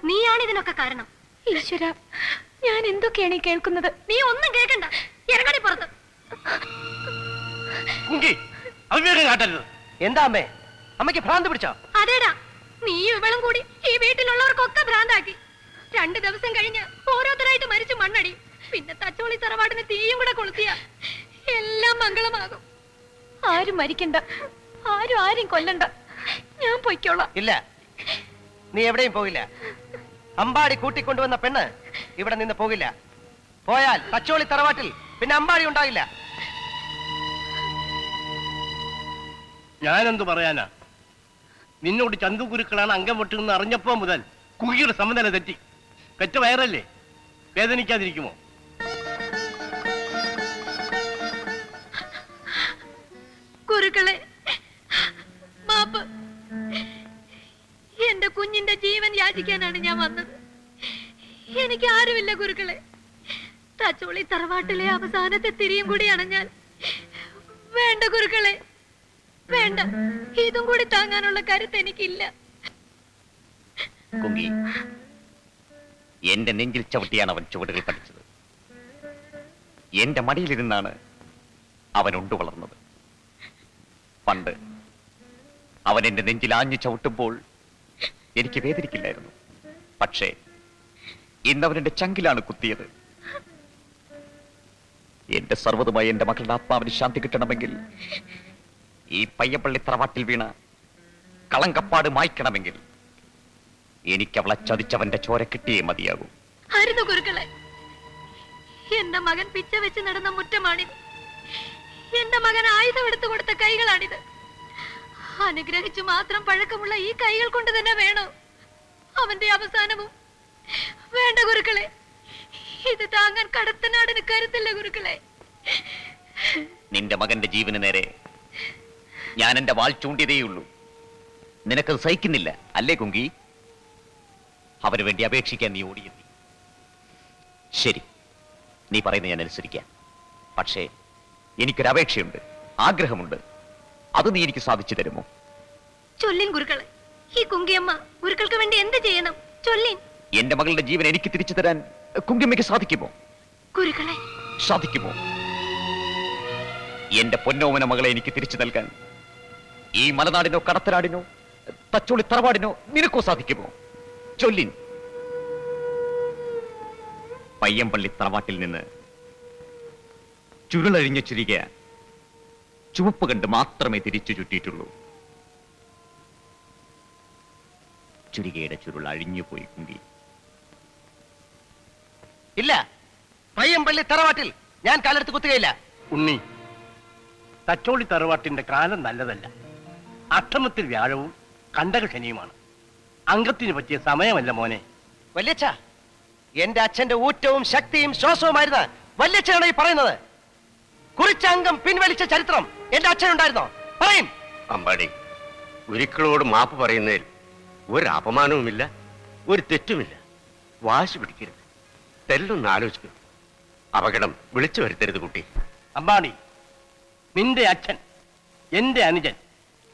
നീയാണ് ഇതിനൊക്കെ കാരണം. ഈശ്വര, ഞാൻ എന്തൊക്കെയാണ് ഈ കേൾക്കുന്നത്? നീ ഒന്നും കേൾക്കണ്ട, ഇറങ്ങടി പുറത്ത്. എന്താ അമ്മേ, അമ്മയ്ക്ക് ഭ്രാന്ത് പിടിച്ചോ? അതേടാ, നീ ഇവളും കൂടി ഈ വീട്ടിലുള്ളവർക്കൊക്കെ ഭ്രാന്താക്കി. 2 ദിവസം കഴിഞ്ഞ് ഓരോരുത്തരായിട്ട് മരിച്ചു മണ്ണടി. പിന്നെ തച്ചോളി തറവാടിന് തീയും കൂടെ കൊളുത്തിയ എല്ലാം മംഗളമാകും. ആരും മരിക്കണ്ട, ആരും കൊല്ലണ്ട. ഞാൻ പൊയ്ക്കോളാം. ഇല്ല, നീ എവിടെയും പോകില്ല. അമ്പാടി കൂട്ടിക്കൊണ്ടുവന്ന പെണ്ണ് ഇവിടെ നിന്ന് പോകില്ല. പോയാൽ തച്ചോളി തറവാട്ടിൽ പിന്നെ അമ്പാടി ഉണ്ടാകില്ല. ഞാനെന്തു പറയാനാ? നിന്നോട് ചന്തു കുരുക്കളാണ് അംഗം വെട്ടുമെന്ന് അറിഞ്ഞപ്പോ മുതൽ കുകിയുടെ സമനില തെറ്റി. പെറ്റ വയറല്ലേ, വേദനിക്കാതിരിക്കുമോ? കുരുക്കളെ, മാപ്പ്. എന്റെ കുഞ്ഞിന്റെ ജീവൻ യാചിക്കാനാണ് ഞാൻ വന്നത്. എനിക്ക് ആരുമില്ല ഗുരുക്കളെ. തച്ചോളി തറവാട്ടിലെ അവസാനത്തെ തിരിയും കൂടിയാണ് ഞാൻ. വേണ്ട ഗുരുക്കളെ, വേണ്ട. ഇതും കൂടി താങ്ങാനുള്ള കരുത്ത് എനിക്കില്ല. കുങ്കി, എന്റെ നെഞ്ചിൽ ചവിട്ടിയാണ് അവൻ ചുവടുകൾ പഠിച്ചത്. എന്റെ മടിയിലിരുന്നാണ് അവൻ ഉണ്ടു വളർന്നത്. പണ്ട് അവൻ എന്റെ നെഞ്ചിൽ ആഞ്ഞു ചവിട്ടുമ്പോൾ എനിക്ക് വേദനിക്കില്ലായിരുന്നു. പക്ഷേ ഇന്നവൻ എന്റെ ചങ്കിലാണ് കുത്തിയത്. എന്റെ സർവ്വതുമായി എന്റെ മക്കളുടെ ആത്മാവിന് ശാന്തി കിട്ടണമെങ്കിൽ, ഈ പയ്യപ്പള്ളി തറവാട്ടിൽ വീണ കളങ്കപ്പാട് മായ്ക്കണമെങ്കിൽ എനിക്ക് അവളെ ചതിച്ചവന്റെ ചോര കിട്ടിയേ മതിയാകൂ. ആയിരുന്നു ഗുരുക്കളെ, എന്റെ മകൻ പിച്ച വെച്ച് നടന്ന മുറ്റമാണിത്. എന്റെ മകൻ ആയുധം എടുത്തു കൊടുത്ത കൈകളാണിത്. അനുഗ്രഹിച്ചു മാത്രം പഴക്കമുള്ള ഈ കൈകൾ കൊണ്ട് തന്നെ വേണോ അവന്റെ അവസാനവും? വേണ്ട ഗുരുക്കളെ, ഇത് താങ്ങാൻ കടത്തനാടിന് കരുത്തില്ല ഗുരുക്കളെ. നിന്റെ മകന്റെ ജീവന് നേരെ ഞാൻ എന്റെ വാൾ ചൂണ്ടിയതേയുള്ളൂ. നിനക്കത് സഹിക്കുന്നില്ല അല്ലേ കുങ്കി? അവന് വേണ്ടി അപേക്ഷിക്കാൻ നീ ഓടിയെത്തി. ശരി, നീ പറയുന്നത് ഞാൻ അനുസരിക്കാം. പക്ഷേ എനിക്കൊരപേക്ഷയുണ്ട്, ആഗ്രഹമുണ്ട്. അത് നീ എനിക്ക് സാധിച്ചു തരുമോ? ചൊല്ലിൻ ഗുരുക്കളെ. ഈ കുങ്കിയമ്മ ഗുരുക്കൾക്ക് വേണ്ടി എന്ത് ചെയ്യണം? ചൊല്ലിൻ. എന്റെ മകളുടെ ജീവൻ എനിക്ക് തിരിച്ചു തരാൻ കുങ്കിയമ്മയ്ക്ക് സാധിക്കുമോ? ഗുരുക്കളെ, സാധിക്കുമോ? എന്റെ പൊന്നോമന മകളെ എനിക്ക് തിരിച്ചു നൽകാൻ ഈ മലനാടിനോ കടത്തനാടിനോ തച്ചോളി തറവാടിനോ നിനക്കോ സാധിക്കുമോ? ചൊല്ലിൻ. പയ്യമ്പള്ളി തറവാട്ടിൽ നിന്ന് ചുരുളഴിഞ്ഞ ചുരിക ചുവപ്പ് കണ്ട് മാത്രമേ തിരിച്ചു ചുറ്റിയിട്ടുള്ളൂ. ചുരികയുടെ ചുരുൾ അഴിഞ്ഞുപോയി കുങ്കി. ഇല്ല, പയ്യമ്പള്ളി തറവാട്ടിൽ ഞാൻ കാലെടുത്ത് കുത്തുകയില്ല. ഉണ്ണി, തച്ചോളി തറവാട്ടിന്റെ കാലം നല്ലതല്ല. അഷ്ടമത്തിൽ വ്യാഴവും കണ്ടക ശനിയുമാണ്. അംഗത്തിന് പറ്റിയ സമയമല്ല മോനെ. വല്യച്ഛ, എന്റെ അച്ഛന്റെ ഊറ്റവും ശക്തിയും ശ്വാസവുമായിരുന്ന വല്യച്ഛനാണ് ഈ പറയുന്നത്. കുറിച്ച അംഗം പിൻവലിച്ച ചരിത്രം എന്റെ അച്ഛനുണ്ടായിരുന്നോ? പറയും. അമ്പാടി, ഒരിക്കലോട് മാപ്പ് പറയുന്നതിൽ ഒരു അപമാനവുമില്ല, ഒരു തെറ്റുമില്ല. വാശി പിടിക്കരുത്, തെല്ലൊന്ന് ആലോചിക്കും. അപകടം വിളിച്ചു വരുത്തരുത് കുട്ടി. അമ്പാടി, നിന്റെ അച്ഛൻ, എന്റെ അനുജൻ,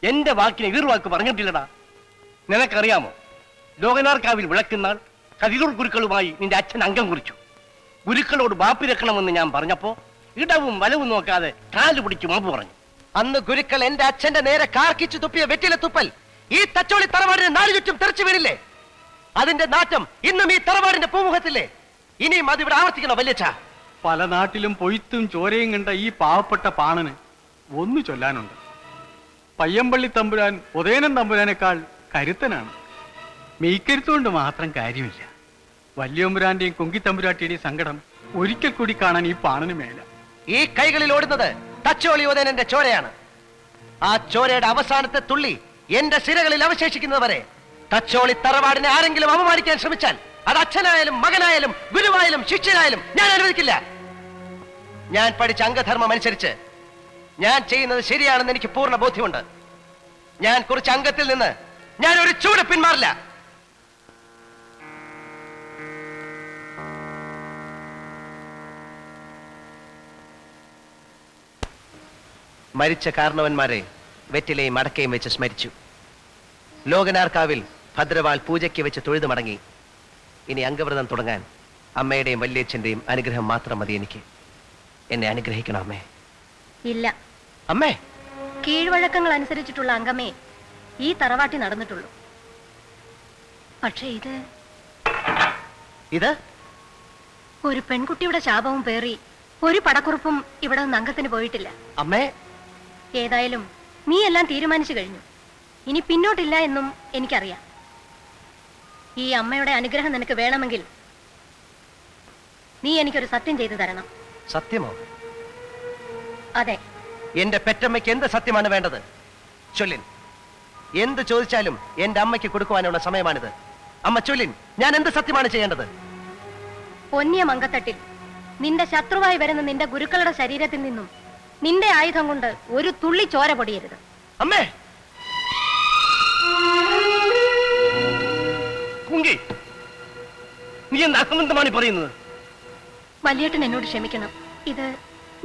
എന്റെ വാക്കിന് എതിർവാക്ക് പറഞ്ഞിട്ടില്ലടാ. നിനക്കറിയാമോ, ലോകനാർക്കാവിൽ വിളക്കുന്നാൾ കതിരൂർ ഗുരുക്കളുമായി നിന്റെ അച്ഛൻ അംഗം കുറിച്ചു. ഗുരുക്കളോട് മാപ്പിരക്കണമെന്ന് ഞാൻ പറഞ്ഞപ്പോ ഇടവും വലവും നോക്കാതെ കാല് പിടിച്ച് മാപ്പ് പറഞ്ഞു. അന്ന് ഗുരുക്കൾ എന്റെ അച്ഛന്റെ നേരെ കാർക്കിച്ചു തുപ്പിയ വെറ്റിലെ തുപ്പൽ ഈ തച്ചോളി തറവാടിന് നാലു ചുറ്റും തെറിച്ചു വീണില്ലേ? അതിന്റെ നാറ്റം ഇന്നും ഈ തറവാടിന്റെ പൂമുഖത്തില്ലേ? ഇനിയും അതിവിടെ ആവർത്തിക്കണോ വല്യച്ഛ? പല നാട്ടിലും പൊയ്ത്തും ചോരയും കണ്ട ഈ പാവപ്പെട്ട പാണന് ഒന്നു ചൊല്ലാനുണ്ട്. പയ്യമ്പള്ളി തമ്പുരാൻ ഉദയനൻ തമ്പുരാനേക്കാൾ കരുത്തനാണ്. മെയ്ക്കരുത്തുകൊണ്ട് മാത്രം കാര്യമില്ല. വല്യമ്പുരാന്റെയും കുങ്കി തമ്പുരാട്ടിയുടെയും സങ്കടം ഒരിക്കൽ കൂടി കാണാൻ ഈ പാണന് മേല. ഈ കൈകളിൽ ഓടുന്നത് തച്ചോളി ഉദയനന്റെ ചോരയാണ്. ആ ചോരയുടെ അവസാനത്തെ തുള്ളി എന്റെ സിരകളിൽ അവശേഷിക്കുന്നതുവരെ തച്ചോളി തറവാടിനെ ആരെങ്കിലും അപമാനിക്കാൻ ശ്രമിച്ചാൽ അത് അച്ഛനായാലും മകനായാലും ഗുരുവായാലും ശിഷ്യനായാലും ഞാൻ അനുവദിക്കില്ല. ഞാൻ പഠിച്ച അംഗധർമ്മം അനുസരിച്ച് ഞാൻ ചെയ്യുന്നത് ശരിയാണെന്ന് എനിക്ക് പൂർണ്ണ ബോധ്യമുണ്ട്. ഞാൻ കുറിച്ച അംഗത്തിൽ നിന്ന് ഞാൻ ഒരു ചൂട് പിന്മാറില്ല. മരിച്ച കാരണവന്മാരെ വെറ്റിലയും അടക്കയും വെച്ച് സ്മരിച്ചു. ലോകനാർക്കാവിൽ ഭദ്രവാൾ പൂജയ്ക്ക് വെച്ച് തൊഴുതു മടങ്ങി. ഇനി അംഗവ്രതം തുടങ്ങാൻ അമ്മയുടെയും വല്യച്ഛന്റെയും അനുഗ്രഹം മാത്രം മതി എനിക്ക്. എന്നെ അനുഗ്രഹിക്കണം അമ്മേ. ഇല്ല, അമ്മേ. കീഴ്വഴക്കങ്ങൾ അനുസരിച്ചിട്ടുള്ള അംഗമേ ഈ തറവാട്ടി നടന്നിട്ടുള്ളൂ. പക്ഷേ ഇത് ഒരു പെൺകുട്ടിയുടെ ശാപവും പേറി ഒരു പടക്കുറുപ്പും ഇവിടെ നിന്ന് അംഗത്തിന് പോയിട്ടില്ല. അമ്മേ, ഏതായാലും നീ എല്ലാം തീരുമാനിച്ചു കഴിഞ്ഞു. ഇനി പിന്നോട്ടില്ല എന്നും എനിക്കറിയാം. ഈ അമ്മയുടെ അനുഗ്രഹം നിനക്ക് വേണമെങ്കിൽ നീ എനിക്കൊരു സത്യം ചെയ്തു തരണം. സത്യമോ? അതെ. എന്റെ പെറ്റമ്മയ്ക്ക് എന്ത് സത്യമാണ് വേണ്ടത്? ചൊല്ലിൻ. എന്ത് ചോദിച്ചാലും എന്റെ അമ്മയ്ക്ക് കൊടുക്കുവാനുള്ള സമയമാണിത്. അമ്മ ചൊല്ലിൻ, ഞാൻ എന്ത് സത്യമാണ് ചെയ്യേണ്ടത്? പൊന്നിയ മങ്കത്തട്ടിൽ നിന്റെ ശത്രുവായി വരുന്ന നിന്റെ ഗുരുക്കളുടെ ശരീരത്തിൽ നിന്നും നിന്റെ ആയുധം കൊണ്ട് ഒരു തുള്ളി ചോര പൊടിയരുത്. അമ്മേ! കുങ്കി, നീ എന്ത് അസംബന്ധമാണ് പറയുന്നത്? വല്യേട്ടൻ എന്നോട് ക്ഷമിക്കണം. ഇത്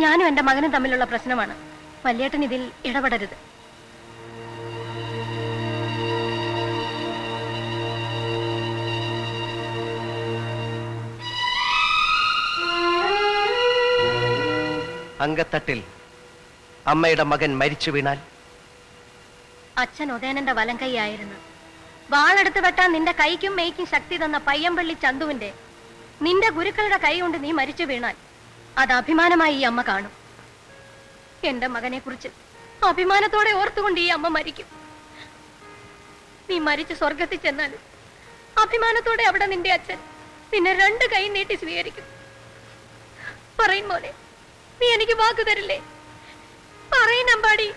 ഞാനും എന്റെ മകനും തമ്മിലുള്ള പ്രശ്നമാണ്. വല്യേട്ടൻ ഇതിൽ ഇടപെടരുത്. അങ്കത്തട്ടിൽ അമ്മയുടെ മകൻ മരിച്ചു വീണാൽ? അച്ഛൻ ഉദയനന്റെ വലം കൈയായിരുന്നു. വാളെടുത്ത് വെട്ടാൻ നിന്റെ കൈക്കും മെയ്ക്കും ശക്തി തന്ന പയ്യമ്പള്ളി ചന്തുവിന്റെ നിന്റെ ഗുരുക്കളുടെ കൈ കൊണ്ട് നീ മരിച്ചു വീണാൽ അത് അഭിമാനമായി ഈ അമ്മ കാണും. എന്റെ മകനെ കുറിച്ച് അഭിമാനത്തോടെ ഓർത്തുകൊണ്ട് ഈ അമ്മ മരിക്കും. നീ മരിച്ച് സ്വർഗത്തിൽ ചെന്നാൽ അഭിമാനത്തോടെ അവിടെ നിന്റെ അച്ഛൻ നിന്നെ 2 കൈ നീട്ടി സ്വീകരിക്കും. പറയും പോലെ നീ എനിക്ക് വാക്ക് തരില്ലേ? പറയും നമ്പാടി.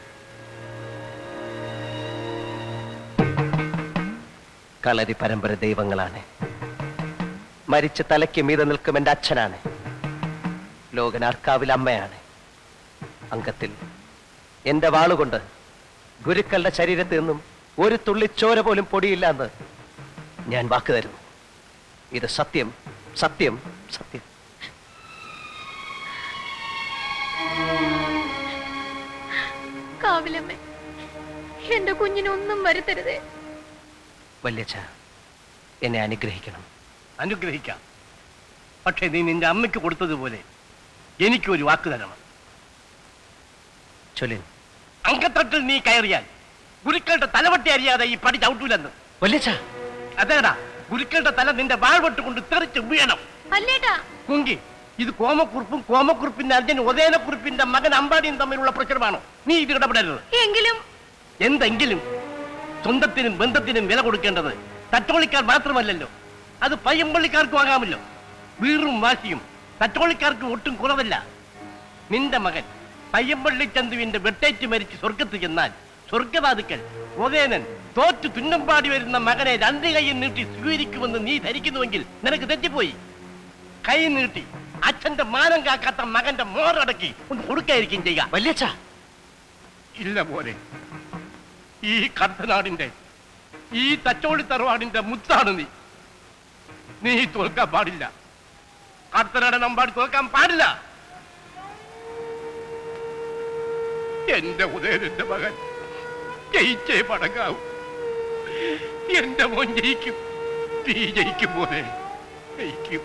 കളരി പരമ്പര ദൈവങ്ങളാണ്. മരിച്ച തലയ്ക്ക് മീതെ നിൽക്കും എന്റെ അച്ഛനാണ്. ലോകനാർക്കാവിൽ അമ്മയാണ്. അംഗത്തിൽ എന്റെ വാളുകൊണ്ട് ഗുരുക്കളുടെ ശരീരത്തിൽ നിന്നും ഒരു തുള്ളി ചോര പോലും പൊടിയില്ല എന്ന് ഞാൻ വാക്ക് തരുന്നു. ഇത് സത്യം, സത്യം, സത്യം. കാവിലമ്മേ, എന്റെ കുഞ്ഞിനൊന്നും വരുത്തരുതേ. വല്യച്ഛ, എന്നെ അനുഗ്രഹിക്കണം. അനുഗ്രഹിക്കാം. പക്ഷെ നീ നിന്റെ അമ്മയ്ക്ക് കൊടുത്തതുപോലെ എനിക്കൊരു വാക്ക് തരണം. ചൊല്ലിൻ. അങ്കത്തട്ടിൽ നീ കയറിയാൽ ഗുരുക്കളുടെ തലവട്ടി അറിയാതെ ഈ പടി ചവിട്ടൂലെന്ന്. വല്യച്ഛ! അതേടാ, ഗുരുക്കളുടെ തല നിന്റെ വാൾവെട്ട് കൊണ്ട് തെറിച്ച് വീഴണം. കുങ്കി, ഇത് കോമക്കുറുപ്പിന്റെ അർജൻ ഉദയനക്കുറുപ്പിന്റെ മകൻ അമ്പാടിയും തമ്മിലുള്ള പ്രശ്നമാണോ? നീ ഇത് ഇടപെടരുത്. എന്തെങ്കിലും സ്വന്തത്തിനും ബന്ധത്തിനും വില കൊടുക്കേണ്ടത് തച്ചോളിക്കാർ മാത്രമല്ലല്ലോ, അത് പയ്യമ്പള്ളിക്കാർക്കും ആകാമല്ലോ. വീറും വാശിയും തച്ചോളിക്കാർക്ക് ഒട്ടും കുറവല്ല. നിന്റെ മകൻ പയ്യമ്പള്ളി ചന്തുവിന്റെ വെട്ടേറ്റ് മരിച്ച് സ്വർഗത്ത് ചെന്നാൽ സ്വർഗവാതുക്കൾ ഉദയനൻ തോറ്റു തുന്നമ്പാടി വരുന്ന മകനെ 2 കൈയും നീട്ടി സ്വീകരിക്കുമെന്ന് നീ ധരിക്കുന്നുവെങ്കിൽ നിനക്ക് തെറ്റിപ്പോയി. കൈ നീട്ടി അച്ഛന്റെ മാനം കാക്കാത്ത മകന്റെ മോറടക്കി ഒന്ന് കൊടുക്കായിരിക്കും ചെയ്യുക. വല്യച്ഛ! ഇല്ല പോലെ, ഈ കർത്തനാടിന്റെ, ഈ തച്ചോളി തറവാടിന്റെ മുത്താണ് നീ. നീ തോൽക്കാൻ പാടില്ല. കർത്തനാടൻ അമ്പാടി തോൽക്കാൻ പാടില്ല. എന്റെ ഉദയനന്റെ മകൻ ജയിച്ചേ മടങ്ങാവൂ. എന്റെ മോൻ ജയിക്കും. നീ ജയിക്കും പോലെ ജയിക്കും.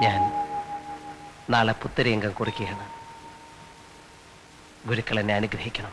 ഞാൻ നാളെ പുത്തരിയംഗം കുറിക്കുകയാണ്. ഗുരുക്കൾ എന്നെ അനുഗ്രഹിക്കണം.